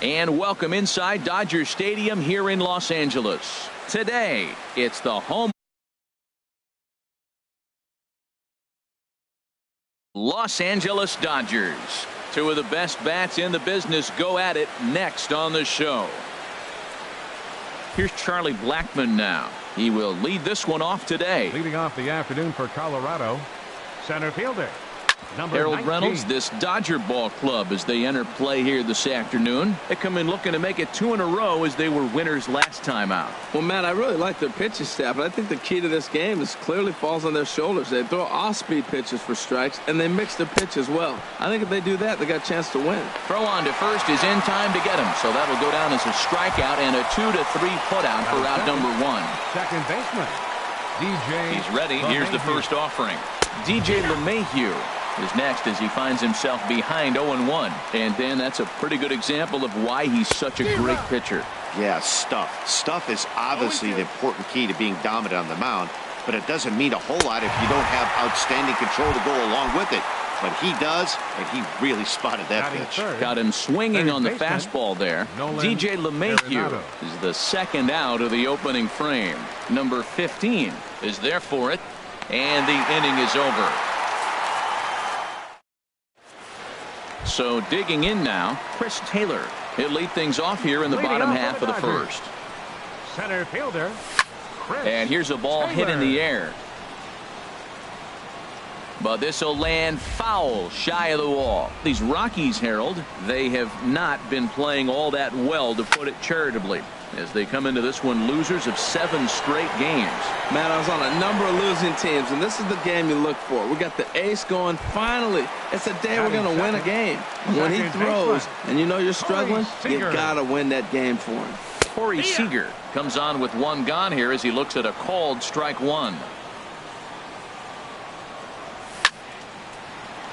And welcome inside Dodger Stadium here in Los Angeles. Today, it's the home Los Angeles Dodgers. Two of the best bats in the business go at it next on the show. Here's Charlie Blackmon now. He will lead this one off today. Leading off the afternoon for Colorado, center fielder, Harold 19. Reynolds, this Dodger ball club as they enter play here this afternoon. They come in looking to make it 2 in a row as they were winners last time out. Well, Matt, I really like their pitching staff, but I think the key to this game is clearly falls on their shoulders. They throw off-speed pitches for strikes, and they mix the pitch as well. I think if they do that, they got a chance to win. Throw on to first is in time to get him, so that'll go down as a strikeout and a 2 to 3 putout for out number 1. Second baseman, DJ. He's ready. Here's the first offering. DJ LeMahieu is next as he finds himself behind 0-1. And Dan, that's a pretty good example of why he's such a great pitcher. Yeah, stuff. Stuff is obviously the important key to being dominant on the mound, but it doesn't mean a whole lot if you don't have outstanding control to go along with it. But he does, and he really spotted that pitch. Got him swinging on the fastball there. DJ LeMahieu is the second out of the opening frame. Number 15 is there for it, and the inning is over. So digging in now, Chris Taylor. He'll lead things off here in the bottom half of the first. Center fielder, Chris and here's a ball Taylor. hit in the air. But this will land foul shy of the wall. These Rockies, Harold, they have not been playing all that well, to put it charitably, as they come into this one losers of 7 straight games. Man, I was on a number of losing teams, and this is the game you look for. We got the ace going. Finally, it's a day we're going to win a game. When he throws and you know you're struggling, you got to win that game for him. Corey Seager comes on with 1 gone here as he looks at a called strike 1.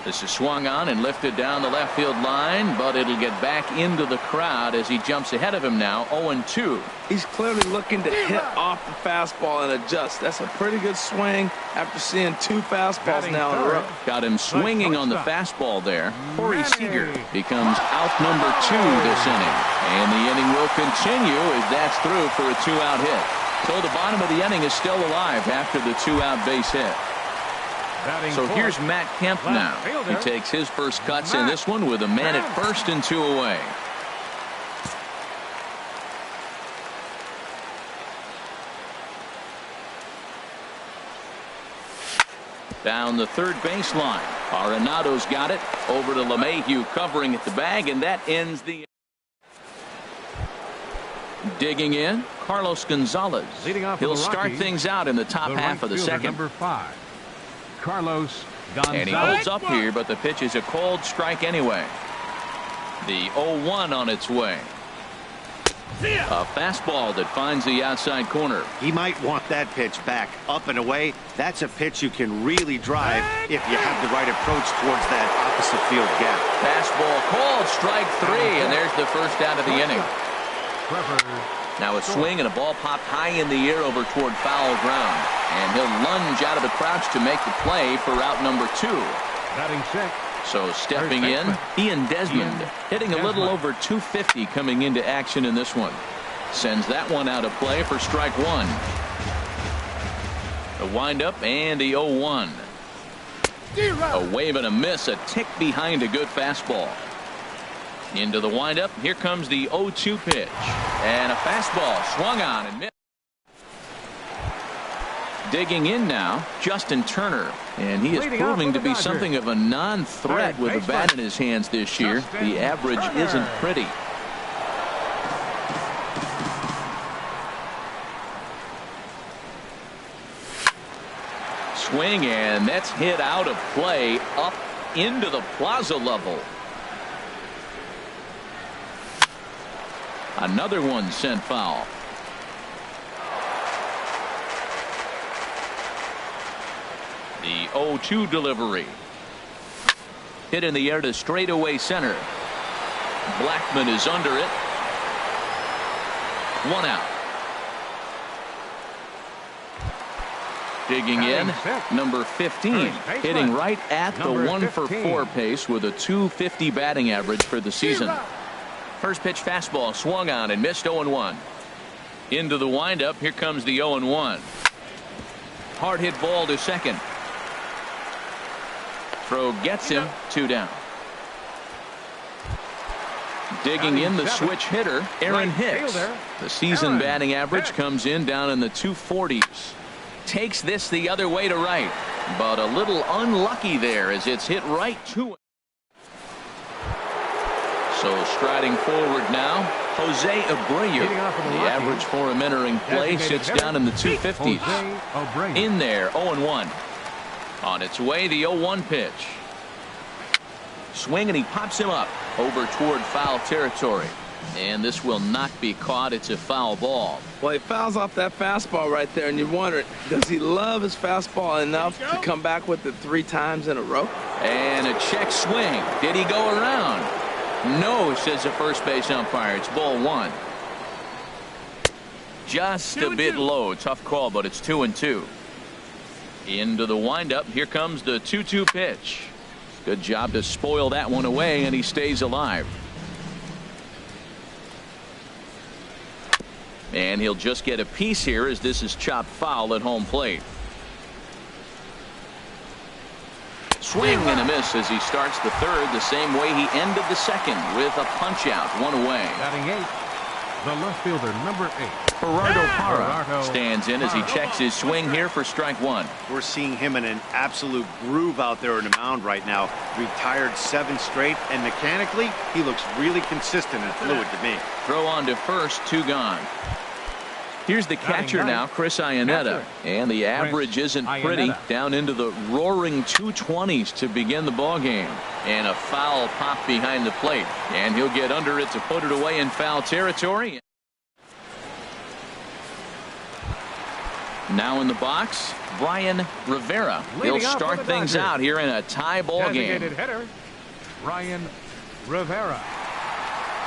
This is swung on and lifted down the left field line, but it'll get back into the crowd as he jumps ahead of him now, 0-2. He's clearly looking to hit off the fastball and adjust. That's a pretty good swing after seeing 2 fastballs now in a row. Got him swinging on the fastball there. Corey Seager becomes out number 2 this inning. And the inning will continue as that's through for a 2-out hit. So the bottom of the inning is still alive after the 2-out base hit. So here's Matt Kemp now. He takes his first cuts in this one with a man at first and 2 away. Down the third baseline. Arenado's got it. Over to LeMahieu covering at the bag, and that ends the. Digging in, Carlos Gonzalez. He'll start things out in the top half of the second. Number 5. Carlos Gonzalez. And he holds up here, but the pitch is a cold strike anyway. The 0-1 on its way. A fastball that finds the outside corner. He might want that pitch back up and away. That's a pitch you can really drive if you have the right approach towards that opposite field gap. Fastball called strike 3, and there's the first out of the inning. Now a swing and a ball popped high in the air over toward foul ground. And he'll lunge out of the crouch to make the play for out number 2. Batting check. So stepping in, Ian Desmond, hitting a little over 250 coming into action in this one. Sends that one out of play for strike 1. The windup and the 0-1. A wave and a miss, a tick behind a good fastball. Into the windup. Here comes the 0-2 pitch. And a fastball swung on and missed. Digging in now, Justin Turner. And he is proving to be something of a non-threat with a bat in his hands this year. The average isn't pretty. Swing, and that's hit out of play up into the plaza level. Another one sent foul. The 0-2 delivery. Hit in the air to straightaway center. Blackmon is under it. 1 out. Digging in, number 15, hitting right at the 1-for-4 pace with a .250 batting average for the season. First pitch fastball swung on and missed. 0-1. Into the windup. Here comes the 0-1. Hard hit ball to second. Throw gets him. 2 down. Digging in, the switch hitter, Aaron Hicks. The season batting average comes in down in the 240s. Takes this the other way to right, but a little unlucky there as it's hit right to him. So striding forward now, Jose Abreu. The average for him entering play sits down in the 250s. In there, 0-1. On its way, the 0-1 pitch. Swing, and he pops him up over toward foul territory. And this will not be caught. It's a foul ball. Well, he fouls off that fastball right there, and you're wondering, does he love his fastball enough to come back with it 3 times in a row? And a check swing. Did he go around? No, says the first base umpire. It's ball 1. Just a bit low. Tough call, but it's 2-2. Into the windup. Here comes the 2-2 pitch. Good job to spoil that one away, and he stays alive. And he'll just get a piece here as this is chopped foul at home plate. Swing and a miss as he starts the third the same way he ended the second with a punch out. 1 away. Batting 8, the left fielder, number 8. Gerardo Parra stands in as he checks his swing here for strike 1. We're seeing him in an absolute groove out there in the mound right now. Retired 7 straight, and mechanically, he looks really consistent and fluid to me. Throw on to first, 2 gone. Here's the catcher now, Chris Iannetta. And the average isn't pretty. Down into the roaring 220s to begin the ball game. And a foul pop behind the plate. And he'll get under it to put it away in foul territory. Now in the box, Brian Rivera. He'll start things out here in a tie ball game. Hitter, Brian Rivera.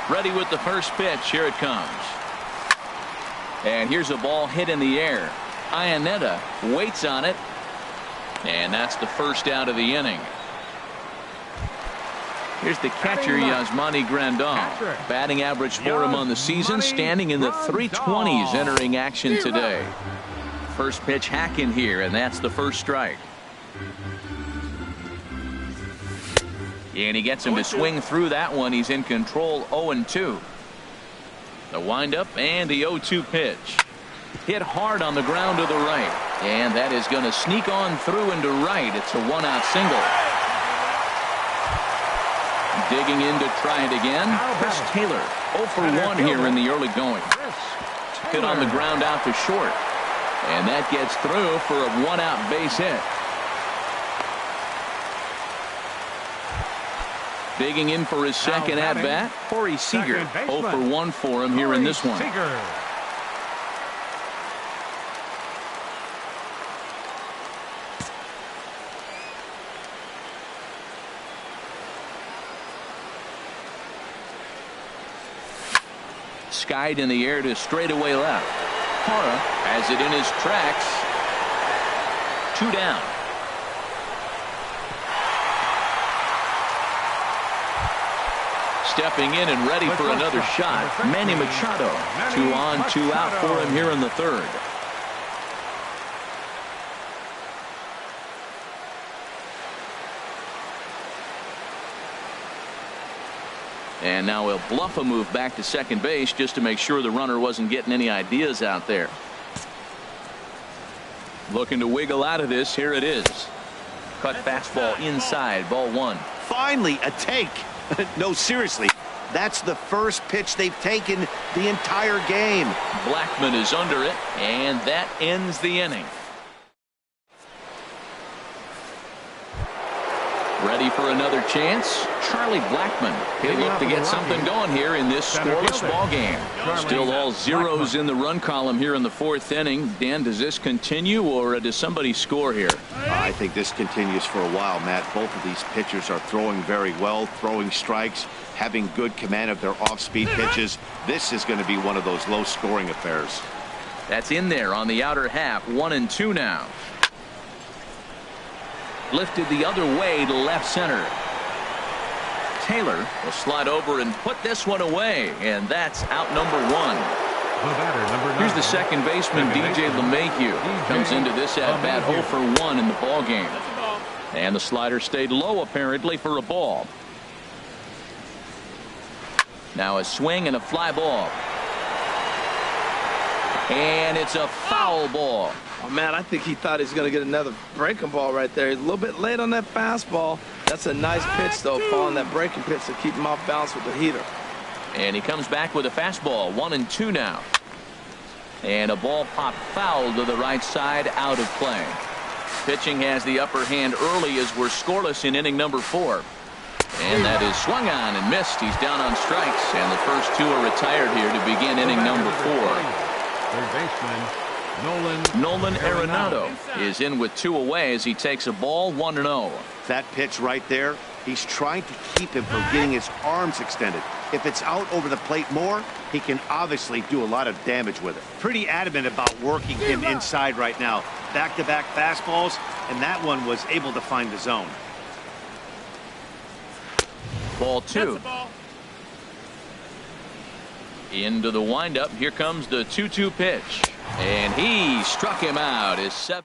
Ready with the first pitch. Here it comes. And here's a ball hit in the air. Iannetta waits on it. And that's the first out of the inning. Here's the catcher, Yasmani Grandal. Batting average for him on the season, standing in the 320s entering action today. First pitch hack in here, and that's the first strike. And he gets him to swing through that one. He's in control. 0-2. The windup and the 0-2 pitch. Hit hard on the ground to the right. And that is going to sneak on through into right. It's a 1-out single. Digging in to try it again. Chris Taylor. 0 for 1 here in the early going. Hit on the ground out to short. And that gets through for a 1-out base hit. Digging in for his second at-bat, Corey Seager. 0 for 1 for him here in this one. Skied in the air to straightaway left. Parra has it in his tracks. 2 down. Stepping in and ready for another shot, Manny Machado. 2 on, 2 out for him here in the third. And now he'll bluff a move back to second base just to make sure the runner wasn't getting any ideas out there. Looking to wiggle out of this. Here it is. Cut fastball inside. Ball 1. Finally, a take. No, seriously. That's the first pitch they've taken the entire game. Blackman is under it, and that ends the inning. Ready for another chance? Charlie Blackman. He'll look to get something going here in this scoreless ball game. Still all zeros in the run column here in the 4th inning. Dan, does this continue, or does somebody score here? I think this continues for a while, Matt. Both of these pitchers are throwing very well, throwing strikes, having good command of their off-speed pitches. This is going to be one of those low-scoring affairs. That's in there on the outer half. 1-2 now. Lifted the other way to left center. Taylor will slide over and put this one away, and that's out number 1. The batter, number 9. Here's the second baseman, Joehl98. Comes into this at-bat 0 for 1 in the ball game. And the slider stayed low, apparently, for a ball. Now a swing and a fly ball. And it's a foul ball. Oh, man, I think he thought he was going to get another breaking ball right there. He's a little bit late on that fastball. That's a nice pitch, though, following that breaking pitch to keep him off balance with the heater. And he comes back with a fastball, 1-2 now. And a ball popped foul to the right side, out of play. Pitching has the upper hand early as we're scoreless in inning number 4. And that is swung on and missed. He's down on strikes, and the first 2 are retired here to begin inning number 4. Third baseman, Nolan Arenado is in with 2 away as he takes a ball, 1-0. That pitch right there, he's trying to keep him from getting his arms extended. If it's out over the plate more, he can obviously do a lot of damage with it. Pretty adamant about working him inside right now. Back-to-back fastballs, and that one was able to find the zone. Ball 2. Into the windup. Here comes the 2-2 pitch. And he struck him out. His 7th.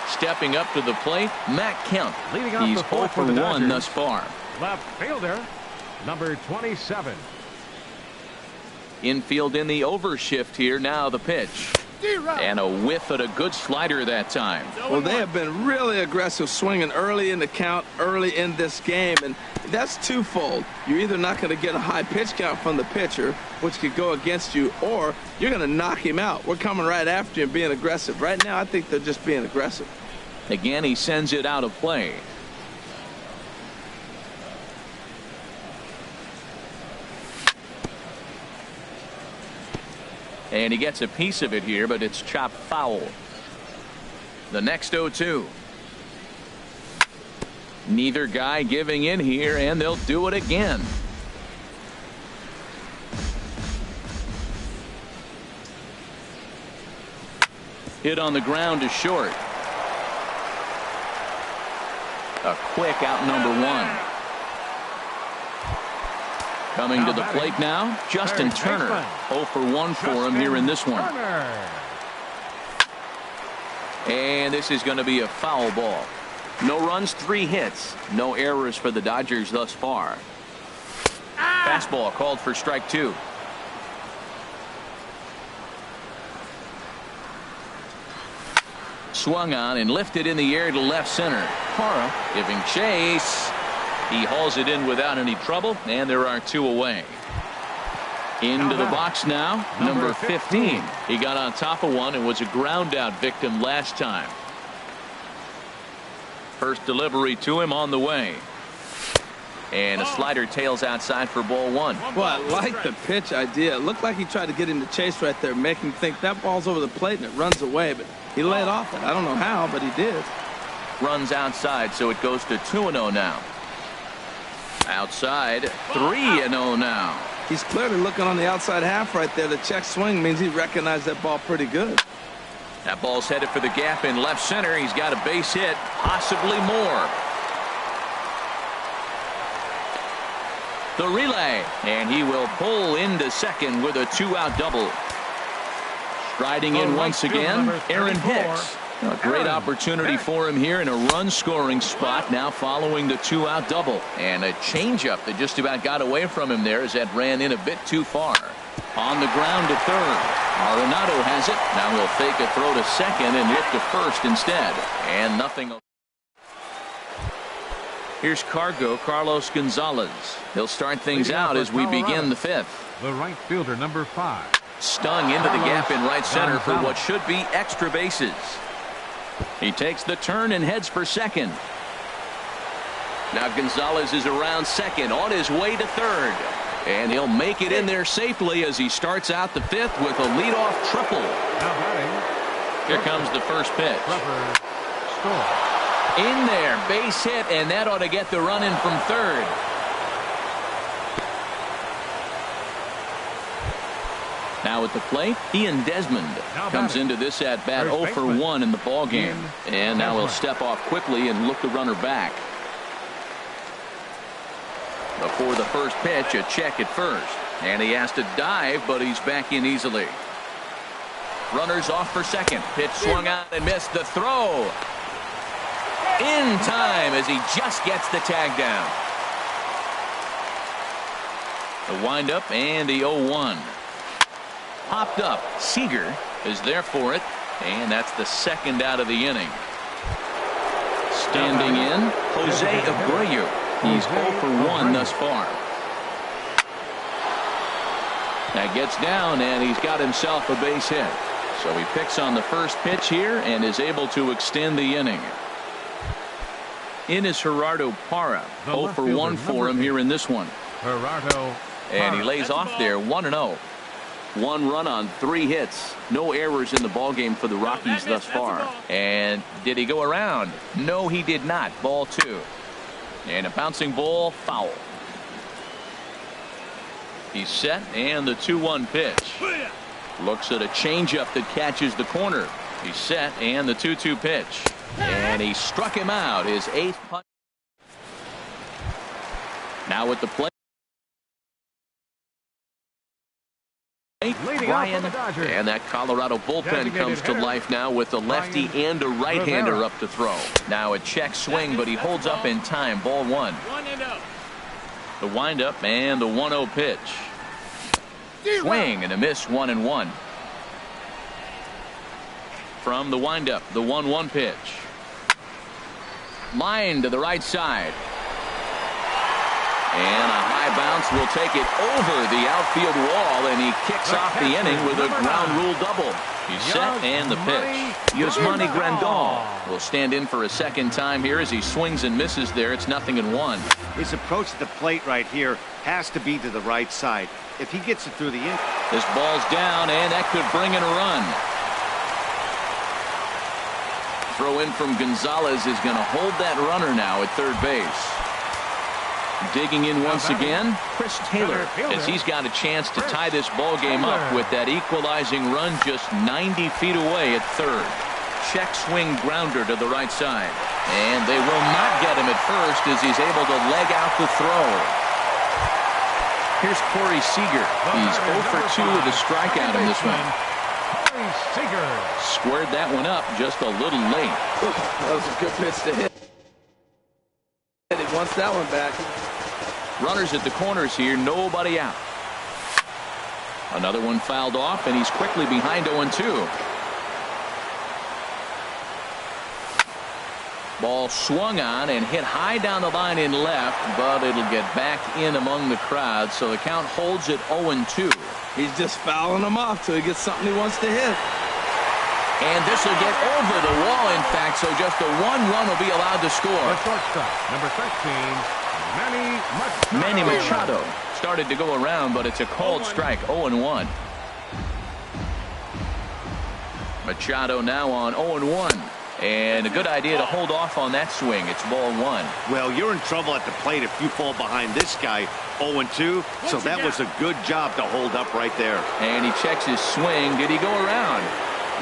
Stepping up to the plate, Matt Kemp. He's 0 for 1 thus far. left fielder, number 27. Infield in the overshift here. Now the pitch. And a whiff at a good slider that time. Well, they have been really aggressive swinging early in the count, early in this game, and that's twofold. You're either not going to get a high pitch count from the pitcher, which could go against you, or you're going to knock him out. We're coming right after you and being aggressive. Right now, I think they're just being aggressive. Again, he sends it out of play. And he gets a piece of it here, but it's chopped foul. The next 0-2. Neither guy giving in here, and they'll do it again. Hit on the ground to short. A quick out number 1. Coming to the plate now, Justin Turner. 0 for 1 for him here in this one. And this is going to be a foul ball. No runs, 3 hits. No errors for the Dodgers thus far. Fastball called for strike 2. Swung on and lifted in the air to left center. Hara giving chase. He hauls it in without any trouble, and there are 2 away. Into the box now, number 15. He got on top of one and was a ground out victim last time. First delivery to him on the way. And a slider tails outside for ball 1. Well, I like the pitch idea. It looked like he tried to get him to chase right there, make him think that ball's over the plate and it runs away, but he laid off it. I don't know how, but he did. Runs outside, so it goes to 2-0 now. Outside, 3-0 now. He's clearly looking on the outside half right there. The check swing means he recognized that ball pretty good. That ball's headed for the gap in left center. He's got a base hit, possibly more. The relay, and he will pull into second with a 2-out double. Striding in once again, Aaron Hicks. A great opportunity for him here in a run-scoring spot now following the 2-out double. And a changeup that just about got away from him there as that ran in a bit too far. On the ground to third. Arenado has it. Now he'll fake a throw to second and look to first instead. And nothing. Here's Carlos Gonzalez. He'll start things out as we begin the 5th. The right fielder, number 5. Stung into the gap in right center for what should be extra bases. He takes the turn and heads for second. Now Gonzalez is around second, on his way to third. And he'll make it in there safely as he starts out the 5th with a leadoff triple. Here comes the first pitch. In there, base hit, and that ought to get the run in from third. Now at the plate, Ian Desmond comes into this at bat 0 for 1 in the ball game, and now he'll step off quickly and look the runner back. Before the first pitch, a check at first, and he has to dive, but he's back in easily. Runners off for second. Pitch swung out and missed. The throw in time as he just gets the tag down. The windup and the 0-1. Popped up. Seager is there for it, and that's the second out of the inning. Standing in, Jose Abreu. He's 0 for 1 thus far. That gets down, and he's got himself a base hit. So he picks on the first pitch here and is able to extend the inning. In is Gerardo Parra. 0 for 1 for him here in this one. Gerardo. And he lays off there 1-0. 1 run on 3 hits. No errors in the ballgame for the Rockies thus far. And did he go around? No, he did not. Ball 2. And a bouncing ball, foul. He's set, and the 2-1 pitch. Looks at a changeup that catches the corner. He's set, and the 2-2 pitch. And he struck him out. His 8th punch. Now at the plate. Ryan, and that Colorado bullpen comes to life now with a lefty and a right-hander up to throw. Now a check swing, but he holds up in time. Ball 1. The windup and the 1-0 pitch. Swing and a miss. 1-1. From the windup, the 1-1 pitch. Line to the right side. And a high bounce will take it over the outfield wall, and he kicks off the inning with a ground rule double. He's set, and the pitch. Yasmani Grandal will stand in for a second time here as he swings and misses there. It's 0-1. His approach to the plate right here has to be to the right side. If he gets it through the inning. This ball's down, and that could bring in a run. Throw in from Gonzalez is going to hold that runner now at third base. Digging in once again, Chris Taylor, as he's got a chance to tie this ball game up with that equalizing run just 90 feet away at third. Check swing grounder to the right side, and they will not get him at first as he's able to leg out the throw. Here's Corey Seager. He's 0 for 2 with a strikeout in this one. Squared that one up just a little late. That was a good pitch to hit. He wants that one back. Runners at the corners here, nobody out. Another one fouled off, and he's quickly behind 0-2. Ball swung on and hit high down the line in left, but it'll get back in among the crowd, so the count holds at 0-2. He's just fouling them off till he gets something he wants to hit. And this will get over the wall, in fact, so just a 1 run will be allowed to score. The shortstop, number 16, Manny Machado started to go around, but it's a called strike. 0-1. Machado now on 0-1. And a good idea to hold off on that swing. It's ball 1. Well, you're in trouble at the plate if you fall behind this guy 0-2. So that was a good job to hold up right there. And he checks his swing. Did he go around?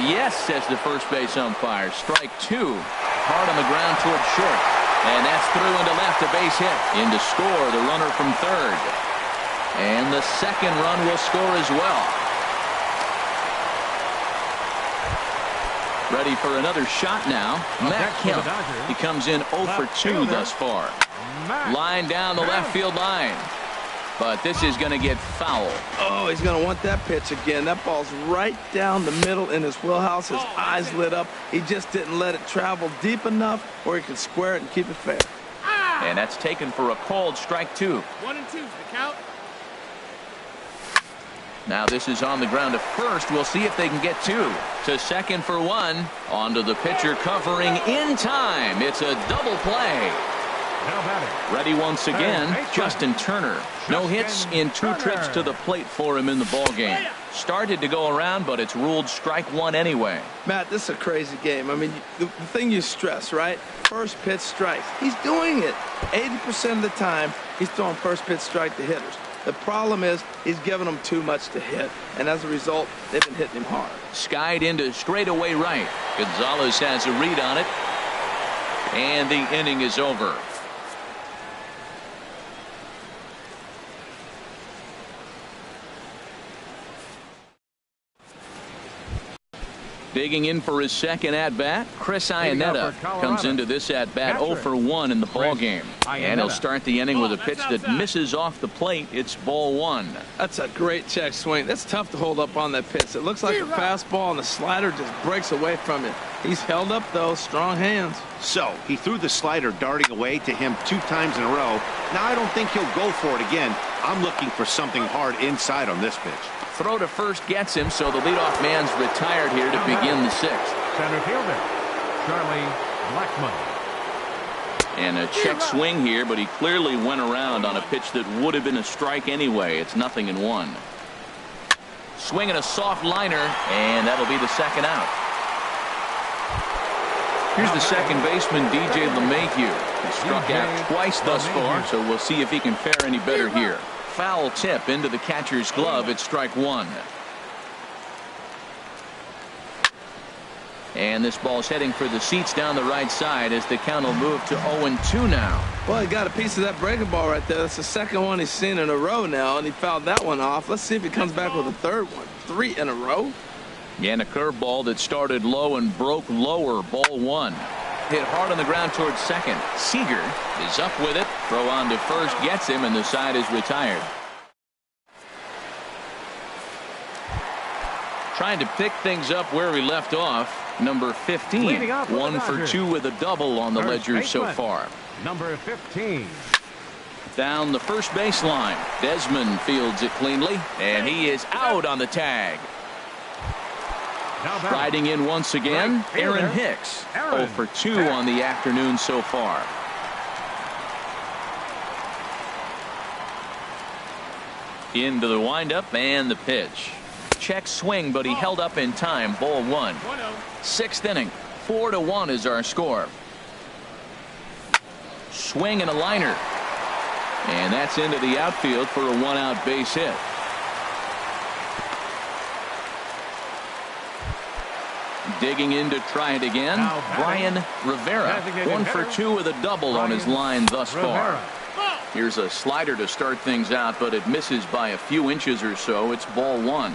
Yes, says the first base umpire. Strike 2. Hard on the ground toward short. And that's through into left, a base hit. In to score, the runner from third. And the second run will score as well. Ready for another shot now. Matt Kemp. He comes in 0 for 2 thus far. Line down the left field line. But this is going to get foul. Oh, he's going to want that pitch again. That ball's right down the middle in his wheelhouse. His eyes lit up. He just didn't let it travel deep enough where he could square it and keep it fair. And that's taken for a called strike 2. 1-2 for the count. Now this is on the ground to first. We'll see if they can get 2. To second for 1. Onto the pitcher covering in time. It's a double play. Ready once again, Justin Turner. No hits in 2 trips to the plate for him in the ballgame. Started to go around, but it's ruled strike 1 anyway. Matt, this is a crazy game. I mean, the thing you stress, right? First pitch strikes. He's doing it. 80% of the time, he's throwing first pitch strike to hitters. The problem is he's giving them too much to hit, and as a result, they've been hitting him hard. Skied into straightaway right. Gonzalez has a read on it, and the inning is over. Digging in for his second at-bat, Chris Iannetta comes into this at-bat 0 for 1 in the ball game. And he'll start the inning with a pitch that misses off the plate. It's ball 1. That's a great check swing. That's tough to hold up on that pitch. It looks like a fastball, and the slider just breaks away from it. He's held up, though. Strong hands. So he threw the slider darting away to him 2 times in a row. Now I don't think he'll go for it again. I'm looking for something hard inside on this pitch. Throw to first gets him, so the leadoff man's retired here to begin the 6th. Center fielder, Charlie Blackmon. And a check swing here, but he clearly went around on a pitch that would have been a strike anyway. It's 0-1. Swinging a soft liner, and that'll be the second out. Here's the second baseman, DJ LeMahieu. He struck out twice thus far, so we'll see if he can fare any better here. Foul tip into the catcher's glove. It's strike 1. And this ball's heading for the seats down the right side as the count will move to 0-2 now. Well, he got a piece of that breaking ball right there. That's the second one he's seen in a row now, and he fouled that one off. Let's see if he comes back with a third one. 3 in a row. And a curveball that started low and broke lower. Ball 1. Hit hard on the ground towards second. Seager is up with it. Throw on to first gets him, and the side is retired. Trying to pick things up where we left off. Number 15. 1 for 2 with a double on the ledger so far. Number 15. Down the first baseline. Desmond fields it cleanly, and he is out on the tag. Riding in once again, Aaron Hicks. 0 for 2 on the afternoon so far. Into the windup and the pitch. Check swing, but he held up in time. Ball 1. 6th inning. 4-1 is our score. Swing and a liner. And that's into the outfield for a 1-out base hit. Digging in to try it again, Brian Rivera. 1 for 2 with a double on his line thus far. Here's a slider to start things out, but it misses by a few inches or so. It's ball 1.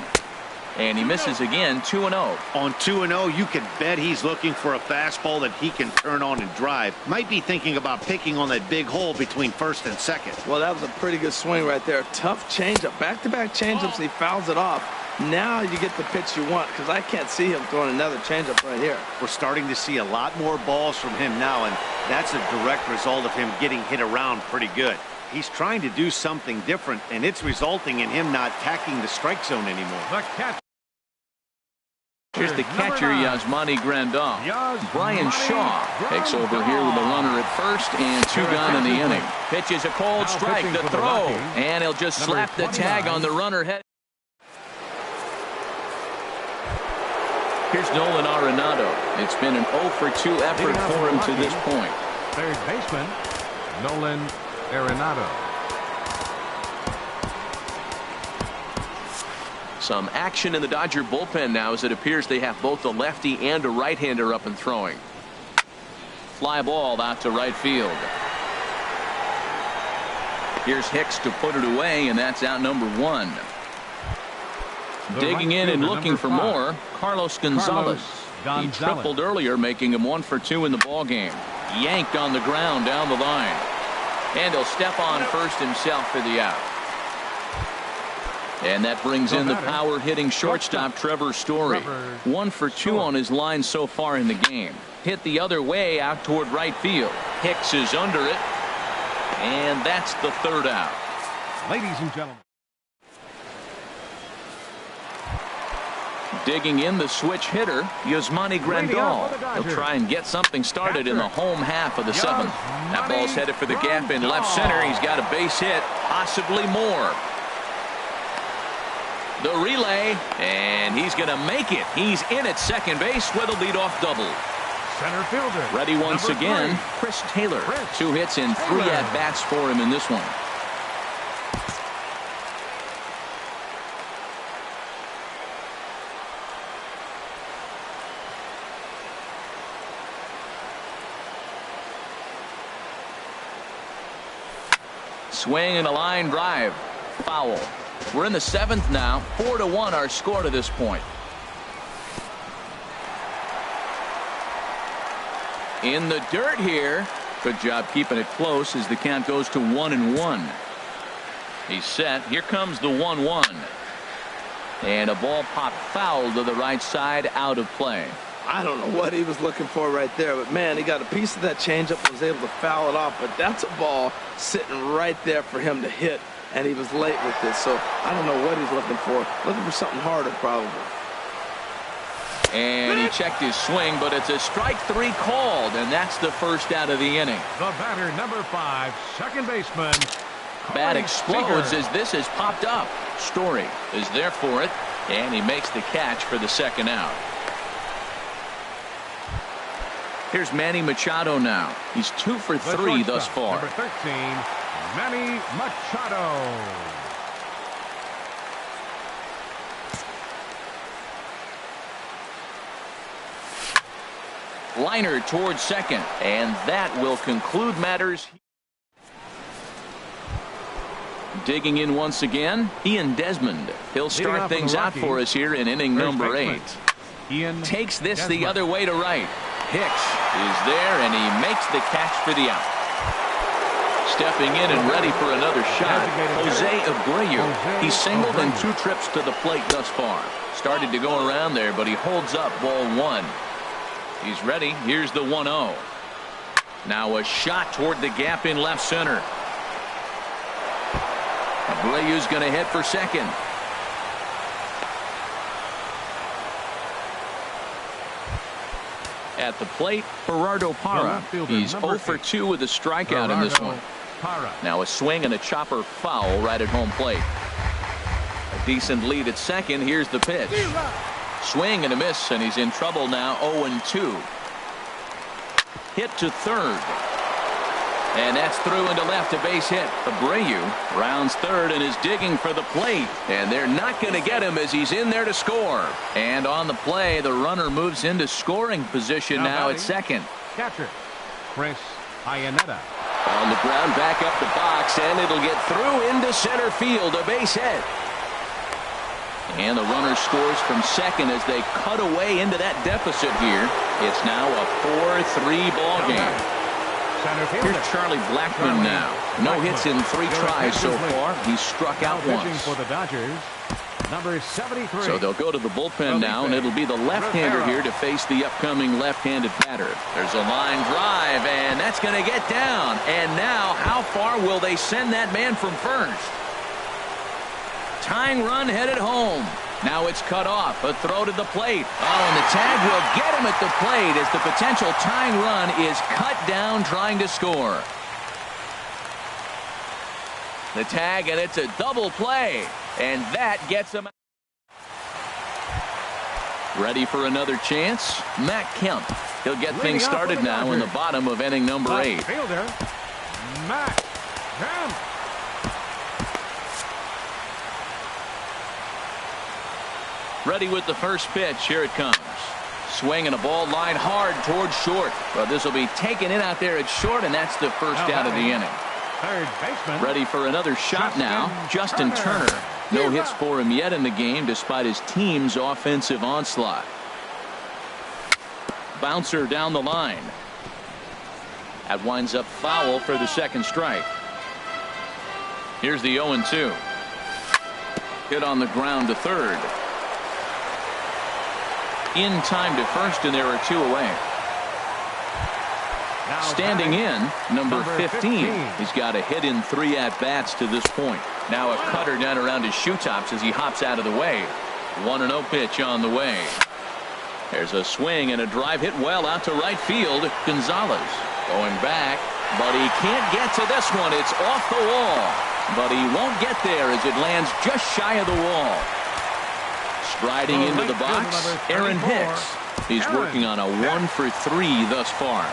And he misses again, 2-0. On 2-0, you can bet he's looking for a fastball that he can turn on and drive. Might be thinking about picking on that big hole between first and second. Well, that was a pretty good swing right there. Tough changeup. Back-to-back changeups, and he fouls it off. Now you get the pitch you want, because I can't see him throwing another changeup right here. We're starting to see a lot more balls from him now, and that's a direct result of him getting hit around pretty good. He's trying to do something different, and it's resulting in him not attacking the strike zone anymore. Here's the catcher, Yasmani Grandal. Brian Shaw takes over here with a runner at first and 2 gone in the inning. Pitches a cold strike, the throw, and he'll just slap the tag on the runner head. Here's Nolan Arenado. It's been an 0 for 2 effort for him to this point. Third baseman, Nolan Arenado. Some action in the Dodger bullpen now as it appears they have both a lefty and a right-hander up and throwing. Fly ball out to right field. Here's Hicks to put it away, and that's out number 1. Digging in and looking for more, Carlos Gonzalez. He tripled earlier, making him 1 for 2 in the ballgame. Yanked on the ground down the line. And he'll step on first himself for the out. And that brings in the power-hitting shortstop Trevor Story. 1 for 2 on his line so far in the game. Hit the other way out toward right field. Hicks is under it. And that's the 3rd out. Ladies and gentlemen. Digging in the switch hitter, Yasmani Grandal. He'll try and get something started in the home half of the 7th. That ball's headed for the gap in left center. He's got a base hit, possibly more. The relay, and he's going to make it. He's in at second base with a leadoff double. Center fielder. Ready once again, Chris Taylor. 2 hits and 3 at-bats for him in this one. Swing and a line drive. Foul. We're in the 7th now. 4-1 our score to this point. In the dirt here. Good job keeping it close as the count goes to 1-1. He's set. Here comes the 1-1. And a ball popped foul to the right side, out of play. I don't know what he was looking for right there, but man, he got a piece of that changeup and was able to foul it off. But that's a ball sitting right there for him to hit, and he was late with this. So I don't know what he's looking for something harder probably. And he checked his swing, but it's a strike 3 called, and that's the first out of the inning. The batter, number 5, second baseman. Bat explodes as this has popped up. Story is there for it, and he makes the catch for the second out. Here's Manny Machado now. He's 2 for 3 thus far. Number 13, Manny Machado. Liner towards second, and that will conclude matters. Digging in once again, Ian Desmond. He'll start things out for us here in inning number 8. Takes this the other way to right. Hicks is there, and he makes the catch for the out. Stepping in and ready for another shot, Jose Abreu. He singled in 2 trips to the plate thus far. Started to go around there, but he holds up ball 1. He's ready. Here's the 1-0. Now a shot toward the gap in left center. Abreu's going to hit for second. At the plate, Gerardo Parra. He's 0 for 2 with a strikeout in this one. Now a swing and a chopper foul right at home plate. A decent lead at second. Here's the pitch. Swing and a miss, and he's in trouble now. 0-2. Hit to third. And that's through into left, a base hit. Abreu rounds third and is digging for the plate. And they're not going to get him as he's in there to score. And on the play, the runner moves into scoring position now at second. Catcher, Chris Iannetta. On the ground, back up the box, and it'll get through into center field, a base hit. And the runner scores from second as they cut away into that deficit here. It's now a 4-3 ball game. Here's Charlie Blackmon now. No hits in 3 tries so far. He's struck out once. For the Dodgers, number 73. So they'll go to the bullpen now, and it'll be the left-hander here to face the upcoming left-handed batter. There's a line drive, and that's going to get down. And now, how far will they send that man from first? Tying run headed home. Now it's cut off. A throw to the plate. Oh, and the tag will get him at the plate as the potential tying run is cut down trying to score. The tag, and it's a double play. And that gets him out. Ready for another chance? Matt Kemp. He'll get things started now in the bottom of inning number 8. Fielder, Matt Kemp. Ready with the first pitch. Here it comes. Swing and a ball line hard towards short. Well, this will be taken in out there at short, and that's the first out of the inning. Third baseman. Ready for another shot now. Justin Turner. No hits for him yet in the game despite his team's offensive onslaught. Bouncer down the line. That winds up foul for the second strike. Here's the 0-2. Hit on the ground to third. In time to first, and there are 2 away. Standing in, number 15. He's got a hit in 3 at-bats to this point. Now a cutter down around his shoe tops as he hops out of the way. 1-0 pitch on the way. There's a swing and a drive hit well out to right field. Gonzalez going back, but he can't get to this one. It's off the wall, but he won't get there as it lands just shy of the wall. Striding into the box, Aaron Hicks. He's working on a 1 for 3 thus far.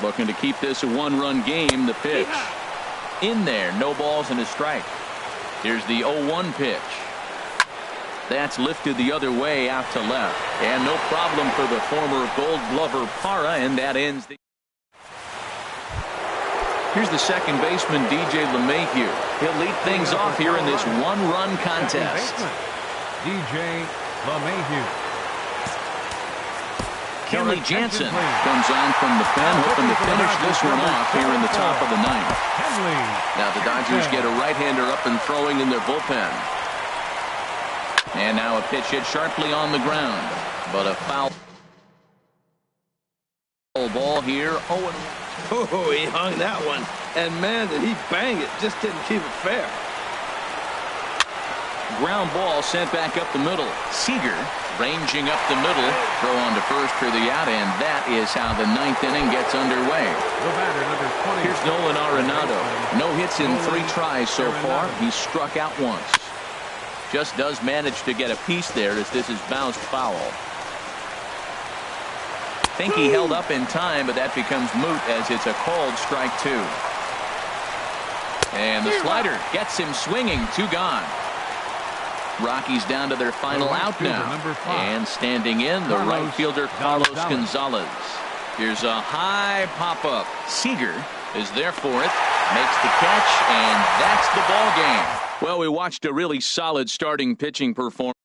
Looking to keep this a 1-run game. The pitch. In there, no balls and a strike. Here's the 0-1 pitch. That's lifted the other way out to left. And no problem for the former Gold Glover Parra, and that ends the... Here's the second baseman, DJ LeMahieu. He'll lead things off here in this one-run contest. DJ LeMahieu. Kelly Jansen comes on from the pen, hoping to finish this one off here in the top of the ninth. Now the Dodgers get a right-hander up and throwing in their bullpen. And now a pitch hit sharply on the ground, but a foul ball here. Oh, he hung that one, and man, did he bang it! Just didn't keep it fair. Ground ball sent back up the middle. Seager ranging up the middle, throw on to first for the out, and that is how the ninth inning gets underway. Here's Nolan Arenado. No hits in 3 tries so far. He's struck out once. Just does manage to get a piece there as this is bounced foul. Think he held up in time, but that becomes moot as it's a called strike 2. And the slider gets him swinging. 2 gone. Rockies down to their final out now. And standing in, the right fielder Carlos Gonzalez. Here's a high pop-up. Seager is there for it. Makes the catch, and that's the ball game. Well, we watched a really solid starting pitching performance.